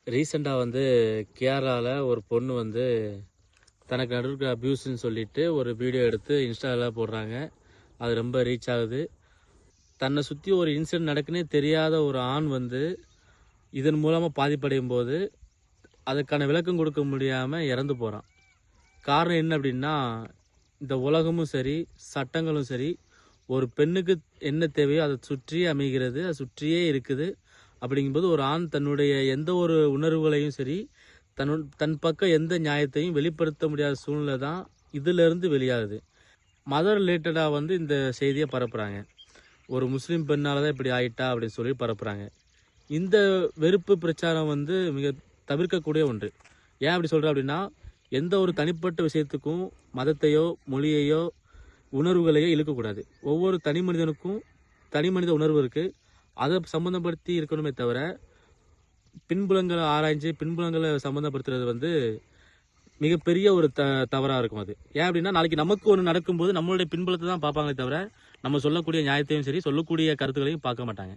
ரீசெண்டாக வந்து கேரளாவில் ஒரு பொண்ணு வந்து தனக்கு நடுவுக்கு அப்யூஸ்ன்னு சொல்லிட்டு ஒரு வீடியோ எடுத்து இன்ஸ்டாவில் போடுறாங்க. அது ரொம்ப ரீச் ஆகுது. தன்னை சுற்றி ஒரு இன்சிடென்ட் நடக்குன்னே தெரியாத ஒரு ஆண் வந்து இதன் மூலமாக பாதிப்படையும் போது அதுக்கான விளக்கம் கொடுக்க முடியாமல் இறந்து போகிறான். காரணம் என்ன அப்படின்னா, இந்த உலகமும் சரி சட்டங்களும் சரி ஒரு பெண்ணுக்கு என்ன தேவையோ அதை சுற்றியே அமைகிறது, அதை சுற்றியே இருக்குது. அப்படிங்கும்போது ஒரு ஆண் தன்னுடைய எந்த ஒரு உணர்வுகளையும் சரி தன் பக்கம் எந்த நியாயத்தையும் வெளிப்படுத்த முடியாத சூழ்நிலை தான் இதிலிருந்து வெளியாகுது. மதர் ரிலேட்டடாக வந்து இந்த செய்தியை பரப்புகிறாங்க. ஒரு முஸ்லீம் பெண்ணால் தான் இப்படி ஆயிட்டா அப்படின்னு சொல்லி பரப்புகிறாங்க. இந்த வெறுப்பு பிரச்சாரம் வந்து மிக தவிர்க்கக்கூடிய ஒன்று. ஏன் அப்படி சொல்கிறேன் அப்படின்னா, எந்த ஒரு தனிப்பட்ட விஷயத்துக்கும் மதத்தையோ மொழியையோ உணர்வுகளையோ இழுக்கக்கூடாது. ஒவ்வொரு தனி மனிதனுக்கும் தனி மனித உணர்வு இருக்குது. அதை சம்மந்தப்படுத்தி இருக்கணுமே தவிர பின்புலங்களை ஆராய்ஞ்சு பின்புலங்களை சம்மந்தப்படுத்துறது வந்து மிகப்பெரிய ஒரு தவறாக இருக்கும். அது ஏன் அப்படின்னா, நாளைக்கு நமக்கு ஒன்று நடக்கும்போது நம்மளுடைய பின்புலத்தை தான் பார்ப்பாங்களே தவிர நம்ம சொல்லக்கூடிய நியாயத்தையும் சரி சொல்லக்கூடிய கருத்துக்களையும் பார்க்க மாட்டாங்க.